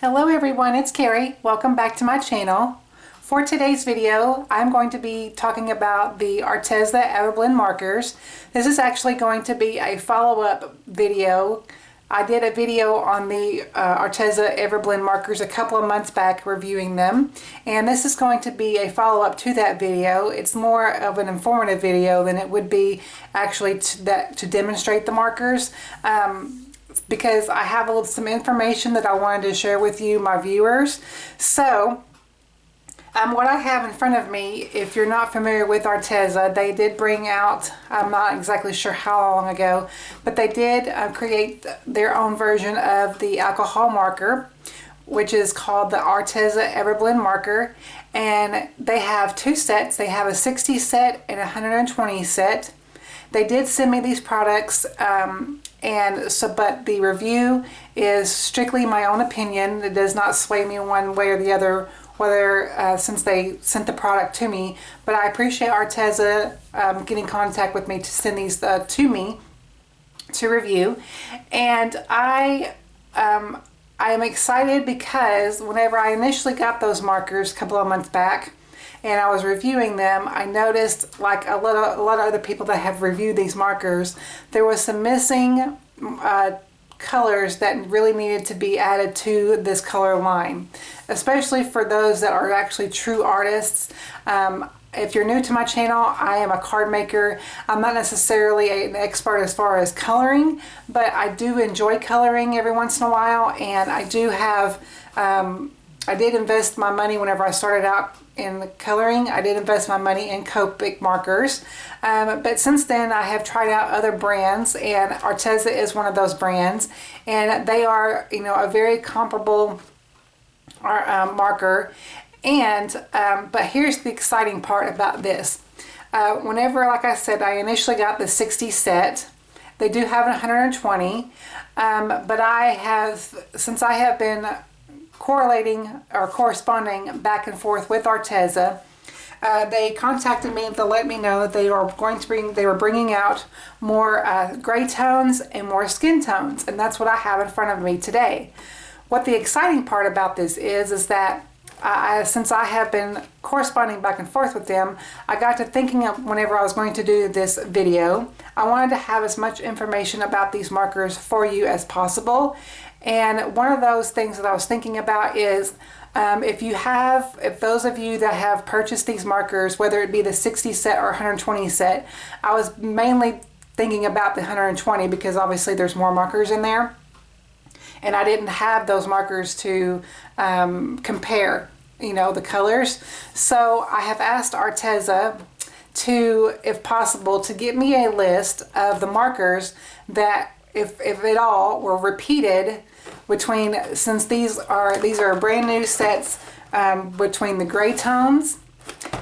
Hello everyone, it's Carrie. Welcome back to my channel. For today's video, I'm going to be talking about the Arteza Everblend markers. This is actually going to be a follow-up video. I did a video on the Arteza Everblend markers a couple of months back reviewing them, and this is going to be a follow-up to that video. It's more of an informative video than it would be actually to demonstrate the markers. Because I have some information that I wanted to share with you, my viewers. So, what I have in front of me, if you're not familiar with Arteza, they did bring out, I'm not exactly sure how long ago, but they did create their own version of the alcohol marker, which is called the Arteza Everblend marker. And they have two sets. They have a 60 set and a 120 set. They did send me these products, but the review is strictly my own opinion. It does not sway me one way or the other, whether since they sent the product to me. But I appreciate Arteza getting in contact with me to send these to me to review, and I am excited because whenever I initially got those markers a couple of months back, and I was reviewing them, I noticed, like a lot of other people that have reviewed these markers, there was some missing colors that really needed to be added to this color line, especially for those that are actually true artists. If you're new to my channel, I am a card maker. I'm not necessarily an expert as far as coloring, but I do enjoy coloring every once in a while, and I do have, I did invest my money whenever I started out in coloring. I did invest my money in Copic markers, but since then I have tried out other brands, and Arteza is one of those brands, and they are, you know, a very comparable marker. And but here's the exciting part about this. Whenever, like I said, I initially got the 60 set. They do have a 120, but I have, since I have been correlating or corresponding back and forth with Arteza, they contacted me to let me know that they were bringing out more gray tones and more skin tones, and that's what I have in front of me today. What the exciting part about this is that since I have been corresponding back and forth with them, I got to thinking of whenever I was going to do this video, I wanted to have as much information about these markers for you as possible. And one of those things that I was thinking about is if those of you that have purchased these markers, whether it be the 60 set or 120 set, I was mainly thinking about the 120 because obviously there's more markers in there. And I didn't have those markers to compare, you know, the colors. So I have asked Arteza to, if possible, to get me a list of the markers that, if at all, were repeated between, since these are brand new sets, between the gray tones,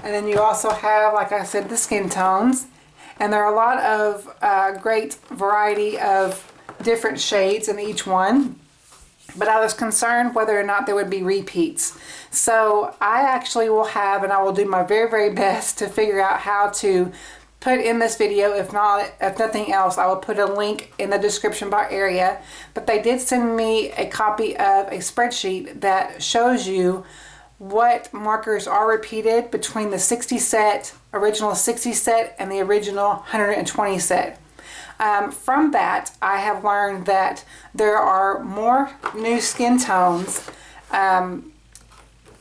and then you also have, like I said, the skin tones, and there are a lot of great variety of different shades in each one. But I was concerned whether or not there would be repeats. So I actually will have, and I will do my very, very best to figure out how to put in this video. If nothing else, I will put a link in the description bar area. But they did send me a copy of a spreadsheet that shows you what markers are repeated between the 60 set, original 60 set, and the original 120 set. From that, I have learned that there are more new skin tones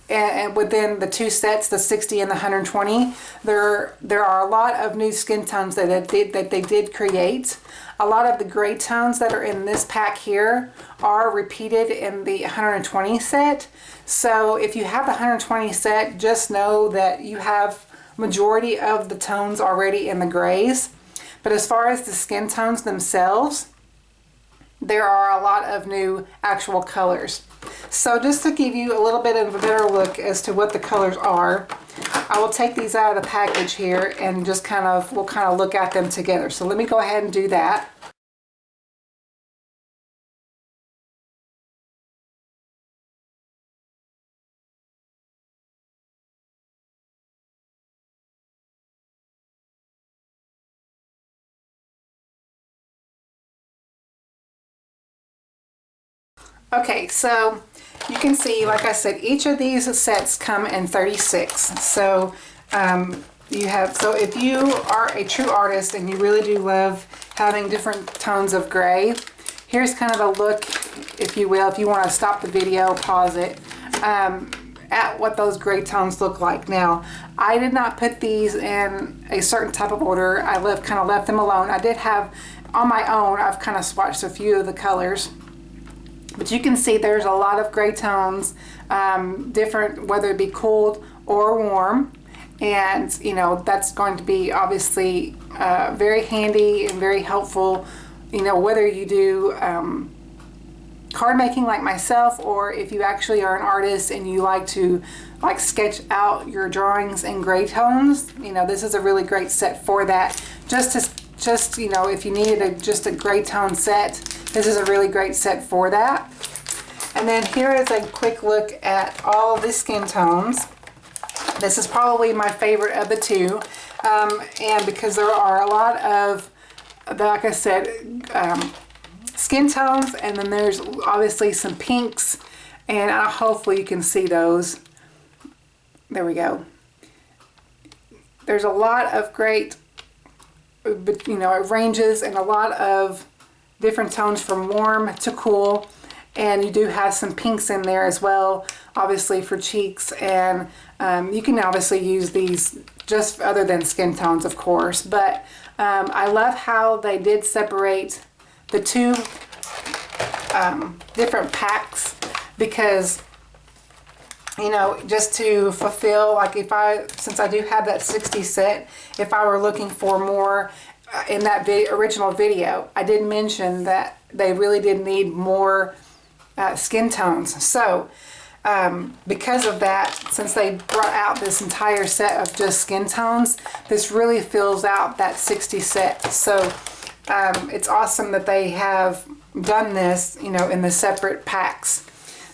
and within the two sets, the 60 and the 120. There are a lot of new skin tones that they did create. A lot of the gray tones that are in this pack here are repeated in the 120 set. So if you have the 120 set, just know that you have majority of the tones already in the grays. But as far as the skin tones themselves, there are a lot of new actual colors. So just to give you a little bit of a better look as to what the colors are, I will take these out of the package here and just we'll kind of look at them together. So let me go ahead and do that. Okay, so you can see, like I said, each of these sets come in 36. So so if you are a true artist and you really do love having different tones of gray, here's kind of a look, if you will, if you want to stop the video, pause it, at what those gray tones look like. Now, I did not put these in a certain type of order. I kind of left them alone. I did have, on my own, I've kind of swatched a few of the colors. But you can see there's a lot of gray tones, different, whether it be cold or warm. And, you know, that's going to be obviously very handy and very helpful, you know, whether you do card making like myself, or if you actually are an artist and you like to sketch out your drawings in gray tones. You know, this is a really great set for that. Just you know, if you needed just a gray tone set, this is a really great set for that. And then here is a quick look at all of the skin tones. This is probably my favorite of the two, and because there are a lot of, like I said, skin tones, and then there's obviously some pinks, and hopefully you can see those. There we go. There's a lot of great, you know, it ranges in a lot of different tones from warm to cool, and you do have some pinks in there as well, obviously for cheeks, and you can obviously use these just other than skin tones, of course, but I love how they did separate the two different packs, because, you know, just to fulfill, like since I do have that 60 set, if I were looking for more in that original video, I did mention that they really did need more skin tones. So because of that, since they brought out this entire set of just skin tones, this really fills out that 60 set. So it's awesome that they have done this, you know, in the separate packs.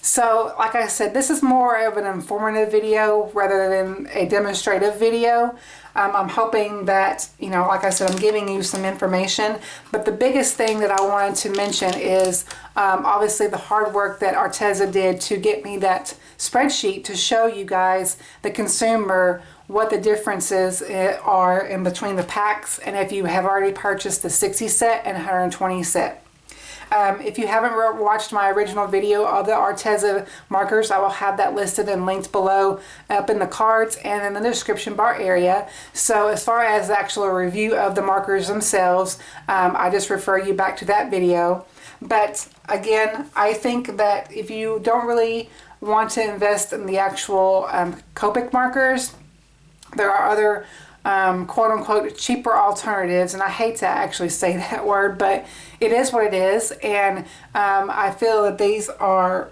So like I said, this is more of an informative video rather than a demonstrative video. I'm hoping that, you know, like I said, I'm giving you some information, but the biggest thing that I wanted to mention is obviously the hard work that Arteza did to get me that spreadsheet to show you guys, the consumer, what the differences are in between the packs, and if you have already purchased the 60 set and 120 set. If you haven't watched my original video of the Arteza markers, I will have that listed and linked below up in the cards and in the description bar area. So as far as the actual review of the markers themselves, I just refer you back to that video. But again, I think that if you don't really want to invest in the actual Copic markers, there are other quote-unquote cheaper alternatives, and I hate to actually say that word, but it is what it is. And I feel that these are,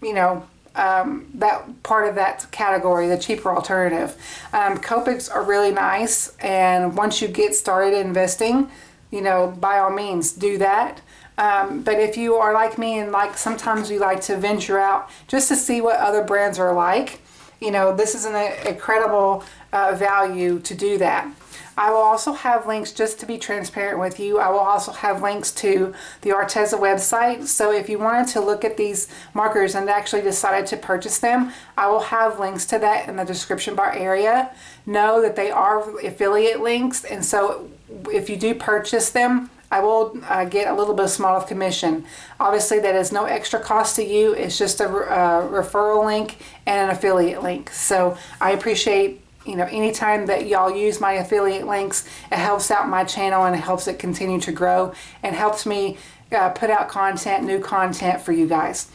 you know, that part of that category, the cheaper alternative. Copics are really nice, and once you get started investing, you know, by all means do that. But if you are like me and like sometimes you like to venture out just to see what other brands are like, you know, this is an incredible value to do that. I will also have links, just to be transparent with you, I will also have links to the Arteza website. So if you wanted to look at these markers and actually decided to purchase them, I will have links to that in the description bar area. Know that they are affiliate links, and so if you do purchase them, I will get a little bit of small commission. Obviously, that is no extra cost to you. It's just a referral link and an affiliate link. So I appreciate, you know, anytime that y'all use my affiliate links. It helps out my channel and it helps it continue to grow and helps me put out content, new content for you guys.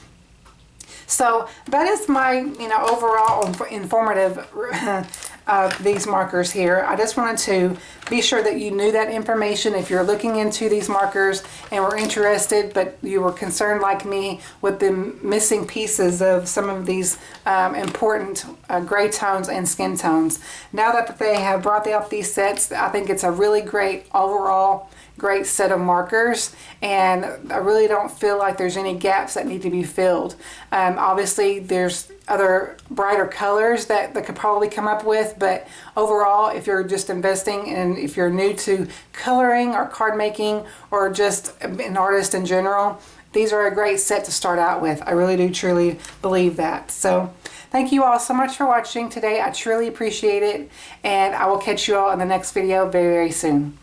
So that is my, you know, overall informative of these markers here. I just wanted to be sure that you knew that information if you're looking into these markers and were interested, but you were concerned like me with the missing pieces of some of these important gray tones and skin tones. Now that they have brought out these sets, I think it's a really great overall great set of markers, and I really don't feel like there's any gaps that need to be filled. Obviously there's other brighter colors that could probably come up with, but overall, if you're just investing and if you're new to coloring or card making or just an artist in general, these are a great set to start out with. I really do truly believe that. So thank you all so much for watching today. I truly appreciate it, and I will catch you all in the next video very, very soon.